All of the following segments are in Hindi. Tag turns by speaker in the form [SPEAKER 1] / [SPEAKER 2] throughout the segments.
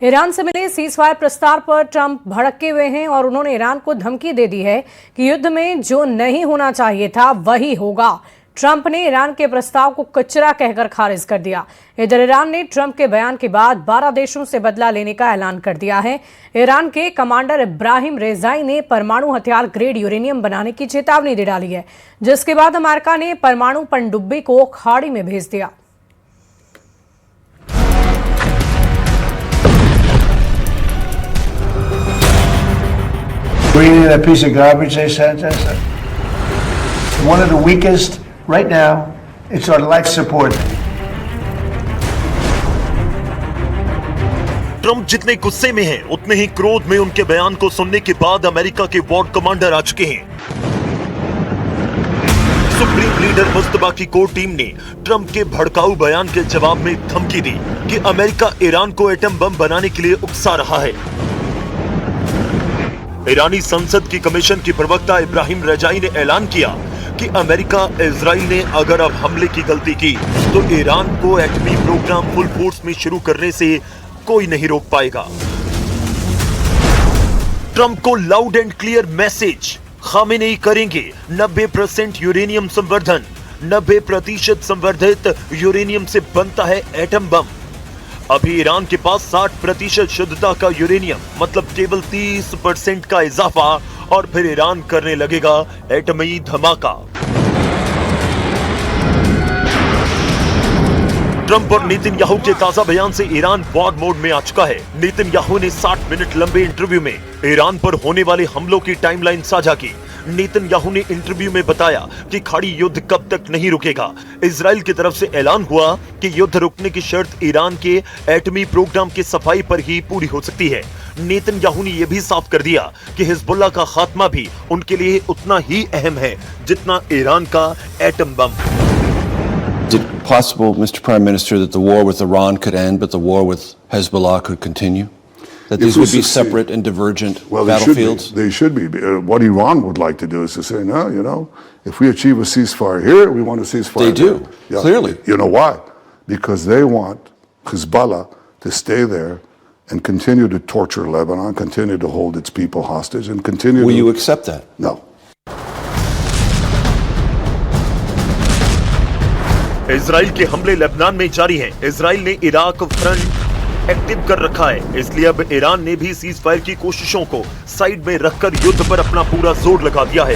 [SPEAKER 1] ईरान से मिले सीजफायर प्रस्ताव पर ट्रंप भड़के हुए हैं और उन्होंने ईरान को धमकी दे दी है कि युद्ध में जो नहीं होना चाहिए था वही होगा। ट्रंप ने ईरान के प्रस्ताव को कचरा कहकर खारिज कर दिया। इधर ईरान ने ट्रंप के बयान के बाद 12 देशों से बदला लेने का ऐलान कर दिया है। ईरान के कमांडर इब्राहिम रेजाई ने परमाणु हथियार ग्रेड यूरेनियम बनाने की चेतावनी दे डाली है, जिसके बाद अमेरिका ने परमाणु पनडुब्बी को खाड़ी में भेज दिया।
[SPEAKER 2] Reading that piece of garbage they sent us. One of the weakest right now. It's our life support.
[SPEAKER 3] Trump जितने गुस्से में हैं, उतने ही क्रोध में उनके बयान को सुनने के बाद अमेरिका के वॉर कमांडर आ चुके हैं। सुप्रीम लीडर मुस्तफा की कोर टीम ने ट्रंप के भड़काऊ बयान के जवाब में धमकी दी कि अमेरिका ईरान को एटम बम बनाने के लिए उकसा रहा है। ईरानी संसद की कमीशन की प्रवक्ता इब्राहिम रेजाई ने ऐलान किया कि अमेरिका इजराइल ने अगर अब हमले की गलती की तो ईरान को एटमी प्रोग्राम फुल फोर्स में शुरू करने से कोई नहीं रोक पाएगा। ट्रंप को loud and clear message, Khamenei करेंगे 90% यूरेनियम संवर्धन। 90% संवर्धित यूरेनियम से बनता है एटम बम। अभी ईरान के पास 60% शुद्धता का यूरेनियम, मतलब केवल 30% का इजाफा, और फिर ईरान करने लगेगा एटमी धमाका। ट्रंप और नेतन्याहू के ताजा बयान से ईरान वॉर मोड में आ चुका है। नेतन्याहू ने 60 मिनट लंबे इंटरव्यू में ईरान पर होने वाले हमलों की टाइमलाइन साझा की। नेतन्याहू ने इंटरव्यू में बताया कि खाड़ी युद्ध कब तक नहीं रुकेगा। इजराइल की तरफ से ऐलान हुआ कि युद्ध रुकने की शर्त ईरान के एटमी प्रोग्राम की सफाई पर ही पूरी हो सकती है। नेतन्याहू ने यह भी साफ कर दिया कि हिजबुल्लाह का खात्मा भी उनके लिए उतना ही अहम है जितना ईरान का atom bomb.
[SPEAKER 4] Is it possible, Mr. Prime Minister, that the war with Iran could end, but the war with Hezbollah could continue? That these would be separate and divergent battlefields?
[SPEAKER 5] They should be. What Iran would like to do is to say, no, you know, if we achieve a ceasefire here, we want a ceasefire
[SPEAKER 4] They do,
[SPEAKER 5] yeah.
[SPEAKER 4] Clearly.
[SPEAKER 5] You know why? Because they want Hezbollah to stay there and continue to torture Lebanon, continue to hold its people hostage, and continue
[SPEAKER 4] Will you accept that?
[SPEAKER 5] No.
[SPEAKER 3] Israel के हमले लेबनान में जारी हैं। इजराइल ने इराक फ्रंट एक्टिव कर रखा है, इसलिए अब ईरान ने भी सीज फायर की कोशिशों को साइड में रखकर युद्ध पर अपना पूरा जोर लगा दिया है।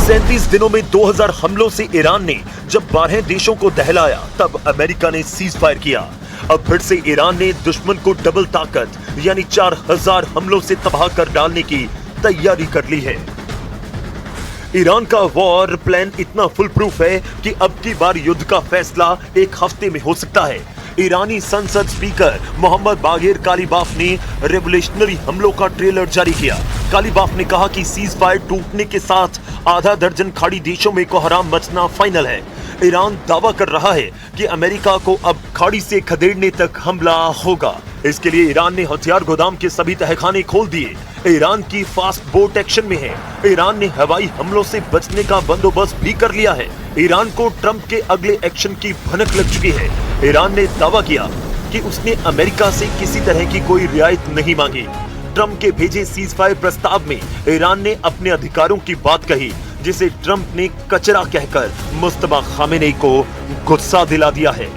[SPEAKER 3] 37 दिनों में 2000 हमलों से ईरान ने जब 12 देशों को दहलाया, तब अमेरिका ने सीज फायर किया। अब फिर से ईरान ने दुश्मन को डबल ताकत यानी 4000 हमलों से तबाह कर डालने की तैयारी कर ली है। ईरान का वॉर प्लान इतना फुल प्रूफ है कि अब की बार युद्ध का फैसला एक हफ्ते में हो सकता है। ईरानी संसद स्पीकर मोहम्मद बागेर कालीबाफ ने रेवोल्यूशनरी हमलों का ट्रेलर जारी किया। कालीबाफ ने कहा कि सीज फायर टूटने के साथ आधा दर्जन खाड़ी देशों में कोहराम मचना फाइनल है। ईरान दावा कर रहा है कि अमेरिका को अब खाड़ी से खदेड़ने तक हमला होगा। इसके लिए ईरान ने हथियार गोदाम के सभी तहखाने खोल दिए। ईरान की फास्ट बोट एक्शन में है। ईरान ने हवाई हमलों से बचने का बंदोबस्त भी कर लिया है। ईरान को ट्रंप के अगले एक्शन की भनक लग चुकी है। ईरान ने दावा किया कि उसने अमेरिका से किसी तरह की कोई रियायत नहीं मांगी। ट्रंप के भेजे सीज फायर प्रस्ताव में ईरान ने अपने अधिकारों की बात कही, जिसे ट्रंप ने कचरा कहकर मुस्तफा खामेनेई को गुस्सा दिला दिया है।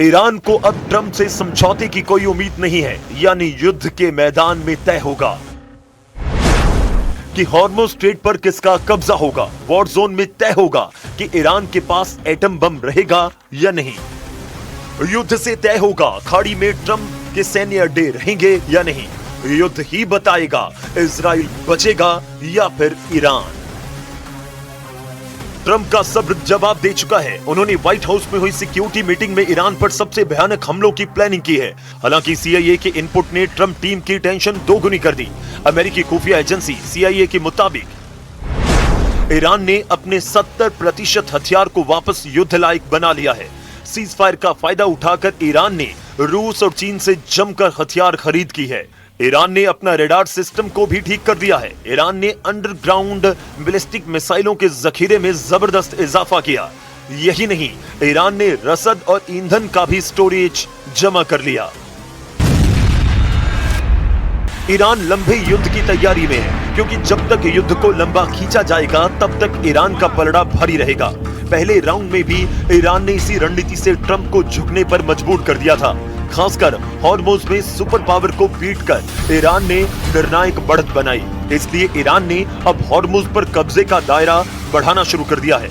[SPEAKER 3] ईरान को अब ट्रंप से समझौते की कोई उम्मीद नहीं है, यानी युद्ध के मैदान में तय होगा कि हॉर्मुज़ स्ट्रेट पर किसका कब्जा होगा। वॉर जोन में तय होगा कि ईरान के पास एटम बम रहेगा या नहीं। युद्ध से तय होगा खाड़ी में ट्रंप के सैन्य अड्डे रहेंगे या नहीं। युद्ध ही बताएगा इजराइल बचेगा या फिर ईरान। ट्रंप का सब्र जवाब दे चुका है। उन्होंने व्हाइट हाउस में हुई सिक्योरिटी मीटिंग में ईरान पर सबसे भयानक हमलों की प्लानिंग की है। हालांकि सीआईए के इनपुट ने ट्रंप टीम की टेंशन दोगुनी कर दी। अमेरिकी खुफिया एजेंसी सीआईए के मुताबिक ईरान ने अपने 70% हथियार को वापस युद्ध लायक बना लिया है। सीज फायर का फायदा उठाकर ईरान ने रूस और चीन से जमकर हथियार खरीद की है। ईरान ने अपना रेडार सिस्टम को भी ठीक कर दिया है। ईरान ने अंडरग्राउंड बैलिस्टिक मिसाइलों के जखीरे में जबरदस्त इजाफा किया। यही नहीं, ईरान ने रसद और ईंधन का भी स्टोरेज जमा कर लिया। ईरान लंबे युद्ध की तैयारी में है, क्योंकि जब तक युद्ध को लंबा खींचा जाएगा तब तक ईरान का पलड़ा भारी रहेगा। पहले राउंड में भी ईरान ने इसी रणनीति से ट्रंप को झुकने पर मजबूर कर दिया था। खासकर हॉर्मुज में सुपर पावर को पीटकर ईरान ने निर्णायक बढ़त बनाई। इसलिए ईरान ने अब हॉर्मुज पर कब्जे का दायरा बढ़ाना शुरू कर दिया है।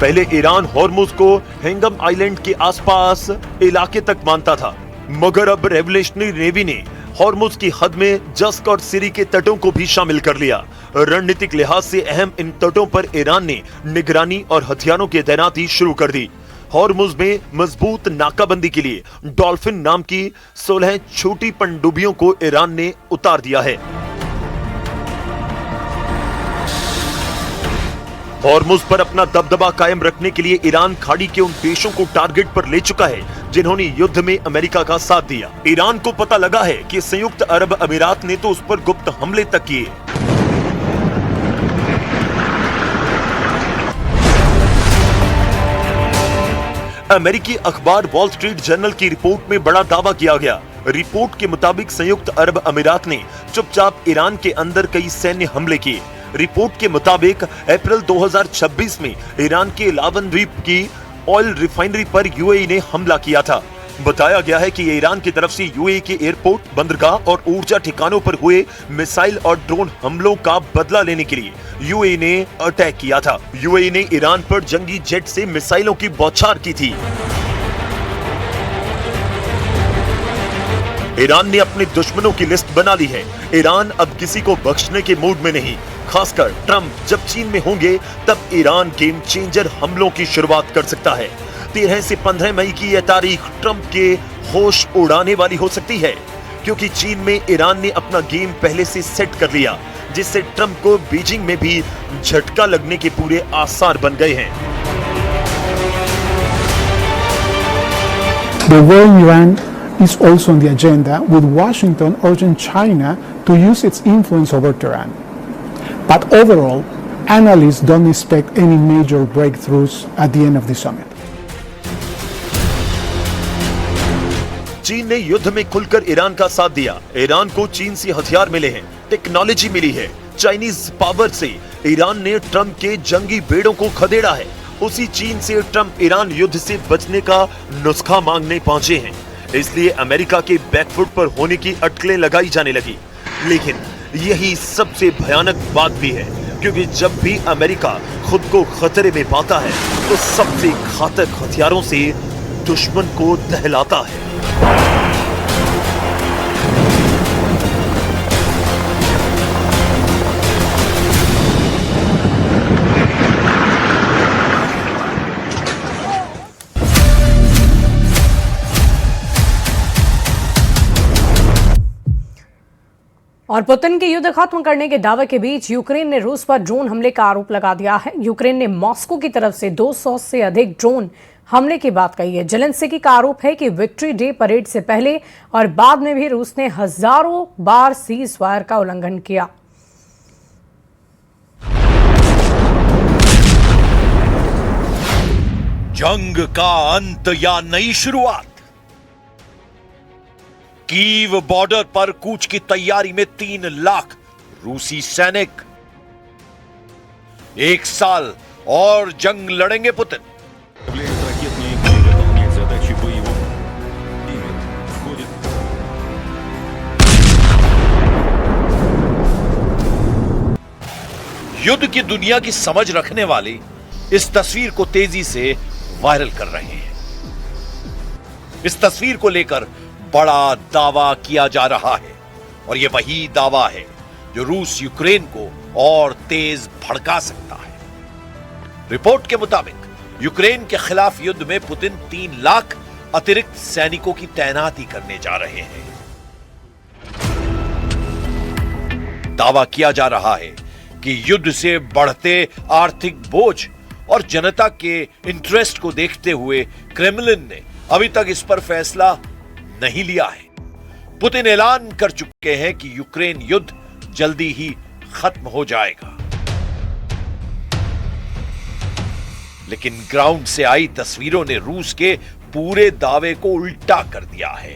[SPEAKER 3] पहले ईरान हॉर्मुज को हेंगम आइलैंड के आसपास इलाके तक मानता था, मगर अब रेवोल्यूशनरी नेवी ने हॉर्मुज की हद में जस्क और सिरी के तटों को भी शामिल कर लिया। रणनीतिक लिहाज से अहम इन तटों पर ईरान ने निगरानी और हथियारों की तैनाती शुरू कर दी। हॉर्मुज में मजबूत नाकाबंदी के लिए डॉल्फिन नाम की 16 छोटी पनडुब्बियों को ईरान ने उतार दिया है। हॉर्मुज पर अपना दबदबा कायम रखने के लिए ईरान खाड़ी के उन देशों को टारगेट पर ले चुका है जिन्होंने युद्ध में अमेरिका का साथ दिया। ईरान को पता लगा है कि संयुक्त अरब अमीरात ने तो उस पर गुप्त हमले तक किए। अमेरिकी अखबार वॉल स्ट्रीट जर्नल की रिपोर्ट में बड़ा दावा किया गया। रिपोर्ट के मुताबिक संयुक्त अरब अमीरात ने चुपचाप ईरान के अंदर कई सैन्य हमले किए। रिपोर्ट के मुताबिक अप्रैल 2026 में ईरान के लावन द्वीप की ऑयल रिफाइनरी पर यूएई ने हमला किया था। बताया गया है कि ईरान की तरफ से यूएई के एयरपोर्ट, बंदरगाह और ऊर्जा ठिकानों पर हुए मिसाइल और ड्रोन हमलों का बदला लेने के लिए यूएई ने अटैक किया था। यूएई ने ईरान पर जंगी जेट से मिसाइलों की बौछार की थी। ईरान ने अपने दुश्मनों की लिस्ट बना ली है। ईरान अब किसी को बख्शने के मूड में नहीं। खासकर ट्रंप जब चीन में होंगे तब ईरान गेम चेंजर हमलों की शुरुआत कर सकता है। 13 से 15 मई की यह तारीख ट्रंप के होश उड़ाने वाली हो सकती है, क्योंकि चीन में ईरान ने अपना गेम पहले से सेट कर लिया, जिससे ट्रंप को बीजिंग में भी झटका लगने के पूरे आसार बन गए हैं।
[SPEAKER 6] The war in Iran is also on the agenda, with Washington urging China to use its influence over Tehran. But overall, analysts don't expect any major breakthroughs at the end of the summit.
[SPEAKER 3] चीन ने युद्ध में खुलकर ईरान का साथ दिया। ईरान को चीन से हथियार मिले हैं, टेक्नोलॉजी मिली है। चाइनीज पावर से ईरान ने ट्रंप के जंगी बेड़ों को खदेड़ा है। उसी चीन से ट्रंप ईरान युद्ध से बचने का नुस्खा मांगने पहुंचे हैं। इसलिए अमेरिका के बैकफुट पर होने की अटकलें लगाई जाने लगी। लेकिन यही सबसे भयानक बात भी है, क्योंकि जब भी अमेरिका खुद को खतरे में पाता है तो सबसे घातक हथियारों से दुश्मन को दहलाता है।
[SPEAKER 1] और पुतिन के युद्ध खत्म करने के दावे के बीच यूक्रेन ने रूस पर ड्रोन हमले का आरोप लगा दिया है। यूक्रेन ने मॉस्को की तरफ से 200 से अधिक ड्रोन हमले की बात कही है। जेलेंस्की का आरोप है कि विक्ट्री डे परेड से पहले और बाद में भी रूस ने हजारों बार सीज फायर का उल्लंघन किया।
[SPEAKER 7] जंग का अंत या नई शुरुआत। कीव बॉर्डर पर कूच की तैयारी में 3 लाख रूसी सैनिक। 1 साल और जंग लड़ेंगे पुतिन। युद्ध की दुनिया की समझ रखने वाले इस तस्वीर को तेजी से वायरल कर रहे हैं। इस तस्वीर को लेकर बड़ा दावा किया जा रहा है, और यह वही दावा है जो रूस यूक्रेन को और तेज भड़का सकता है। रिपोर्ट के मुताबिक यूक्रेन के खिलाफ युद्ध में पुतिन 3 लाख अतिरिक्त सैनिकों की तैनाती करने जा रहे हैं। दावा किया जा रहा है कि युद्ध से बढ़ते आर्थिक बोझ और जनता के इंटरेस्ट को देखते हुए क्रेमलिन ने अभी तक इस पर फैसला नहीं लिया है। पुतिन ऐलान कर चुके हैं कि यूक्रेन युद्ध जल्दी ही खत्म हो जाएगा, लेकिन ग्राउंड से आई तस्वीरों ने रूस के पूरे दावे को उल्टा कर दिया है।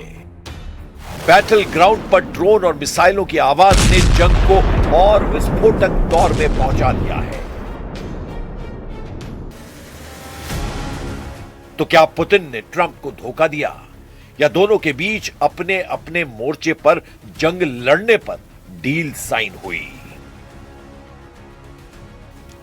[SPEAKER 7] बैटल ग्राउंड पर ड्रोन और मिसाइलों की आवाज ने जंग को और विस्फोटक दौर में पहुंचा दिया है। तो क्या पुतिन ने ट्रंप को धोखा दिया, या दोनों के बीच अपने अपने मोर्चे पर जंग लड़ने पर डील साइन हुई?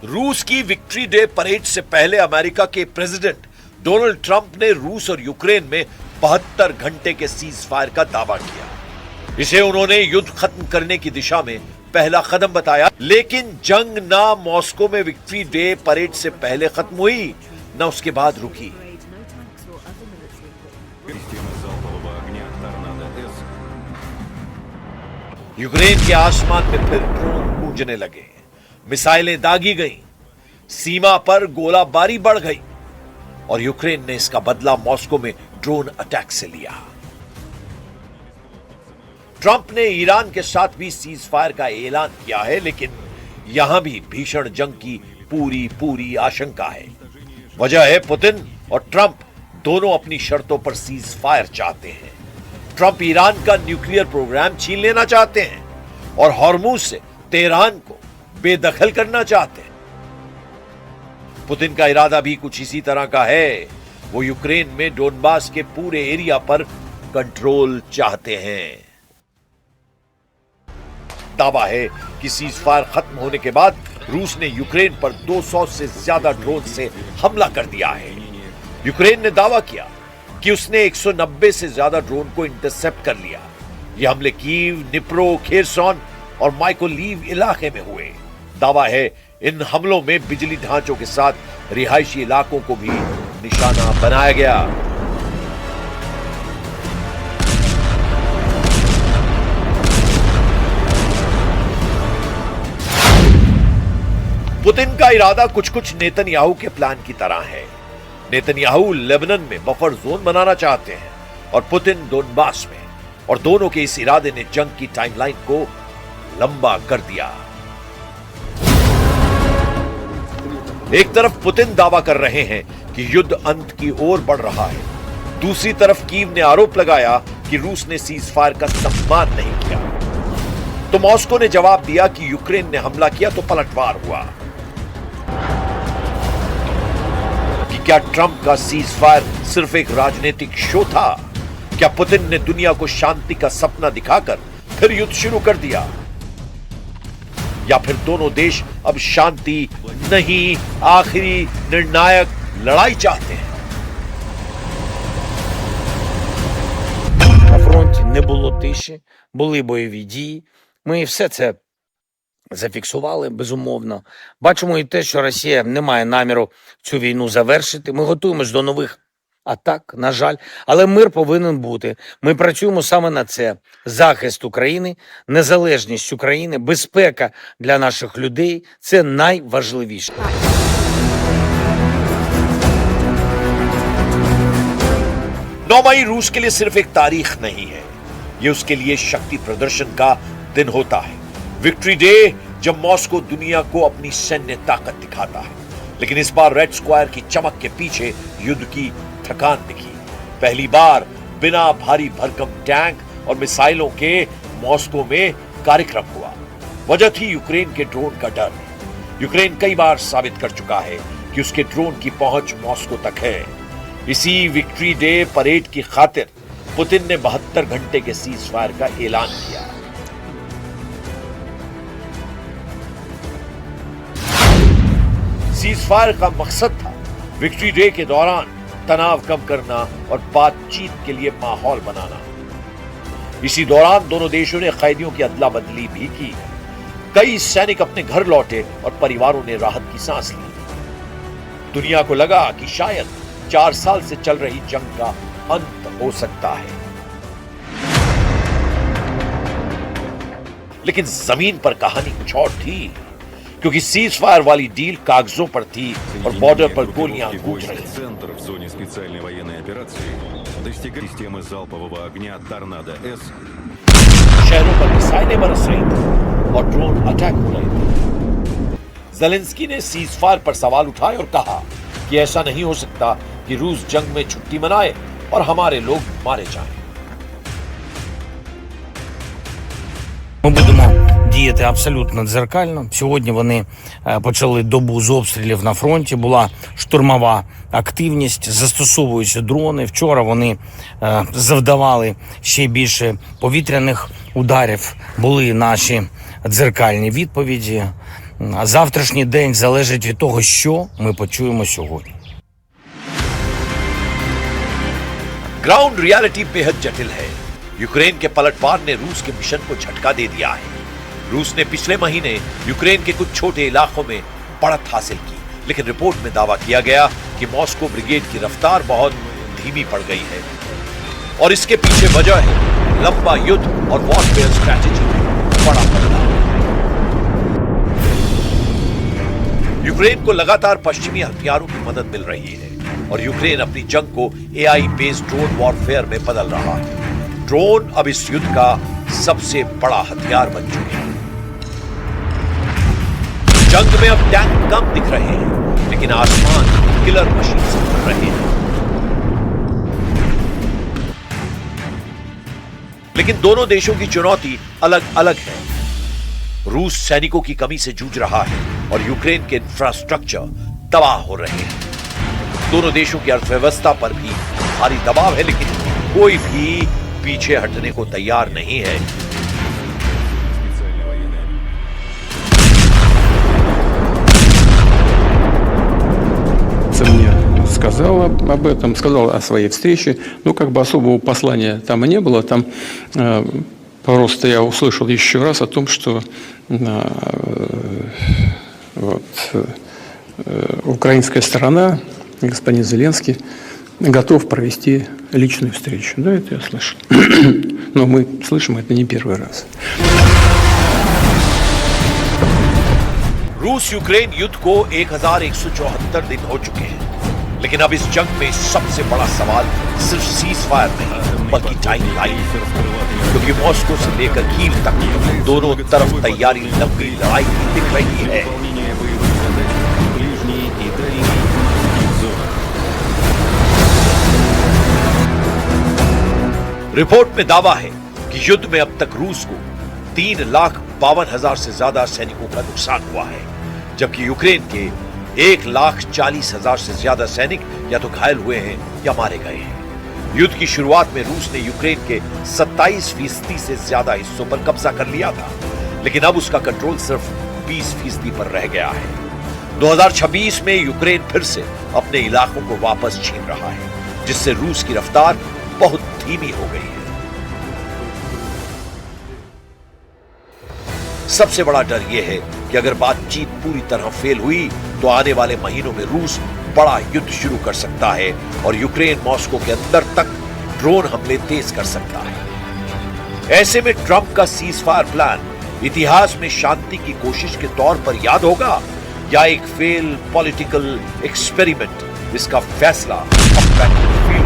[SPEAKER 7] रूस की विक्ट्री डे परेड से पहले अमेरिका के प्रेसिडेंट डोनाल्ड ट्रंप ने रूस और यूक्रेन में 72 घंटे के सीज फायर का दावा किया। इसे उन्होंने युद्ध खत्म करने की दिशा में पहला कदम बताया, लेकिन जंग ना मॉस्को में विक्ट्री डे परेड से पहले खत्म हुई, ना उसके बाद रुकी। यूक्रेन के आसमान में फिर ड्रोन गूंजने लगे, मिसाइलें दागी गईं, सीमा पर गोलाबारी बढ़ गई और यूक्रेन ने इसका बदला मॉस्को में ड्रोन अटैक से लिया। ट्रंप ने ईरान के साथ भी सीज फायर का ऐलान किया है, लेकिन यहां भी भीषण जंग की पूरी आशंका है। वजह है पुतिन और ट्रंप दोनों अपनी शर्तों पर सीज फायर चाहते हैं। ट्रंप ईरान का न्यूक्लियर प्रोग्राम छीन लेना चाहते हैं और हॉर्मुज से तेहरान को बेदखल करना चाहते हैं। पुतिन का इरादा भी कुछ इसी तरह का है। वो यूक्रेन में डोनबास के पूरे एरिया पर कंट्रोल चाहते हैं। दावा है कि सीजफायर खत्म होने के बाद रूस ने यूक्रेन पर 200 से ज्यादा ड्रोन से हमला कर दिया है। यूक्रेन ने दावा किया कि उसने 190 से ज्यादा ड्रोन को इंटरसेप्ट कर लिया। ये हमले कीव, निप्रो, खेरसॉन और माइकोलीव इलाके में हुए। दावा है इन हमलों में बिजली ढांचों के साथ रिहायशी इलाकों को भी निशाना बनाया गया। पुतिन का इरादा कुछ नेतन्याहू के प्लान की तरह है। नेतन्याहू लेबनान में बफर जोन बनाना चाहते हैं और पुतिन डोनबास में, और दोनों के इस इरादे ने जंग की टाइमलाइन को लंबा कर दिया। एक तरफ पुतिन दावा कर रहे हैं कि युद्ध अंत की ओर बढ़ रहा है, दूसरी तरफ कीव ने आरोप लगाया कि रूस ने सीजफायर का सम्मान नहीं किया। तो मॉस्को ने जवाब दिया कि यूक्रेन ने हमला किया तो पलटवार हुआ। कि क्या ट्रंप का सीजफायर सिर्फ एक राजनीतिक शो था? क्या पुतिन ने दुनिया को शांति का सपना दिखाकर फिर युद्ध शुरू कर दिया? या फिर दोनों देश अब शांति नहीं, आखिरी निर्णायक लड़ाई चाहते हैं?
[SPEAKER 8] На фронті не було тиші, були бойові дії. Ми все це зафіксували, безумовно. Бачимо і те, що Росія не має наміру цю війну завершити. Ми готуємось до нових атак, на жаль. Але мир повинен бути. Ми працюємо саме на це. Захист України, незалежність України, безпека для наших людей – це найважливіше.
[SPEAKER 7] मई रूस के लिए सिर्फ एक तारीख नहीं है, ये उसके लिए शक्ति प्रदर्शन का दिन होता है। विक्ट्री डे, जब मॉस्को दुनिया को अपनी सैन्य ताकत दिखाता है। लेकिन इस बार रेड स्क्वायर की चमक के पीछे युद्ध की थकान दिखी। पहली बार बिना भारी भरकम टैंक और मिसाइलों के मॉस्को में कार्यक्रम हुआ। वजह थी यूक्रेन के ड्रोन का डर। यूक्रेन कई बार साबित कर चुका है कि उसके ड्रोन की पहुंच मॉस्को तक है। इसी विक्ट्री डे परेड की खातिर पुतिन ने 72 घंटे के सीज फायर का ऐलान किया। सीज फायर का मकसद था विक्ट्री डे के दौरान तनाव कम करना और बातचीत के लिए माहौल बनाना। इसी दौरान दोनों देशों ने कैदियों की अदला बदली भी की। कई सैनिक अपने घर लौटे और परिवारों ने राहत की सांस ली। दुनिया को लगा कि शायद 4 साल से चल रही जंग का अंत हो सकता है। लेकिन जमीन पर कहानी कुछ और थी, क्योंकि सीज फायर वाली डील कागजों पर थी और बॉर्डर पर गोलियां गूंज रही थी।
[SPEAKER 9] Центр в зоне специальной военной операции достигает системы залпового огня «Торнадо-С».
[SPEAKER 7] शहरों पर मिसाइलें बरस रही थी और ड्रोन अटैक हो रहे थे। ज़ेलेंस्की ने सीज फायर पर सवाल उठाए और कहा कि ऐसा नहीं हो सकता कि रूस जंग में छुट्टी मनाए और हमारे लोग मारे जाएं।
[SPEAKER 8] Ми будемо діяти абсолютно дзеркально. Сьогодні вони почали добу з обстрілів на фронті. Була штурмова активність, застосовуючи дрони. Вчора вони завдавали ще більше повітряних ударів. Були наші дзеркальні відповіді. А завтрашній день залежить від того, що ми почуємо сьогодні.
[SPEAKER 7] ग्राउंड रियलिटी बेहद जटिल है। यूक्रेन के पलटवार ने रूस के मिशन को झटका दे दिया है। रूस ने पिछले महीने यूक्रेन के कुछ छोटे इलाकों में बढ़त हासिल की, लेकिन रिपोर्ट में दावा किया गया कि मॉस्को ब्रिगेड की रफ्तार बहुत धीमी पड़ गई है और इसके पीछे वजह है लंबा युद्ध और वॉरफेयर स्ट्रैटेजी में बड़ा बदलाव। यूक्रेन को लगातार पश्चिमी हथियारों की मदद मिल रही है और यूक्रेन अपनी जंग को एआई बेस्ड ड्रोन वॉरफेयर में बदल रहा है। ड्रोन अब इस युद्ध का सबसे बड़ा हथियार बन चुके हैं। जंग में अब टैंक कम दिख रहे हैं, लेकिन आसमान किलर मशीन से भर रहे हैं। लेकिन दोनों देशों की चुनौती अलग अलग है। रूस सैनिकों की कमी से जूझ रहा है और यूक्रेन के इंफ्रास्ट्रक्चर तबाह हो रहे हैं। दोनों देशों की अर्थव्यवस्था पर भी भारी दबाव है, लेकिन कोई भी पीछे हटने को तैयार नहीं है।
[SPEAKER 10] Мне сказал об этом, сказал о своей встрече. Ну, как бы особого послания там и не было. Там просто я услышал еще раз о том, что украинская сторона, господин Зеленский, готов провести личную встречу. Да, это я слышал. Но мы слышим это не первый раз.
[SPEAKER 7] रूस यूक्रेन युद्ध को 1174 दिन हो चुके हैं, लेकिन अब इस जंग में सबसे बड़ा सवाल सिर्फ सीज फायर नहीं बल्कि टाइम लाइन है, क्योंकि मॉस्को से लेकर कीव तक दोनों तरफ तैयारी लंबी लड़ाई की दिख रही है। रिपोर्ट में दावा है कि युद्ध में अब तक रूस को 3,52,000 से ज्यादा सैनिकों का नुकसान हुआ है, जबकि यूक्रेन के 1,40,000 से ज्यादा सैनिक या तो घायल हुए हैं या मारे गए हैं। युद्ध की शुरुआत में रूस ने यूक्रेन के 27% से ज्यादा हिस्सों पर कब्जा कर लिया था, लेकिन अब उसका कंट्रोल सिर्फ 20% पर रह गया है। 2026 में यूक्रेन फिर से अपने इलाकों को वापस छीन रहा है, जिससे रूस की रफ्तार बहुत धीमी हो गई है। सबसे बड़ा डर यह है कि अगर बातचीत पूरी तरह फेल हुई तो आने वाले महीनों में रूस बड़ा युद्ध शुरू कर सकता है और यूक्रेन मॉस्को के अंदर तक ड्रोन हमले तेज कर सकता है। ऐसे में ट्रंप का सीज फायर प्लान इतिहास में शांति की कोशिश के तौर पर याद होगा या एक फेल पॉलिटिकल एक्सपेरिमेंट, इसका फैसला अब बैटलफील्ड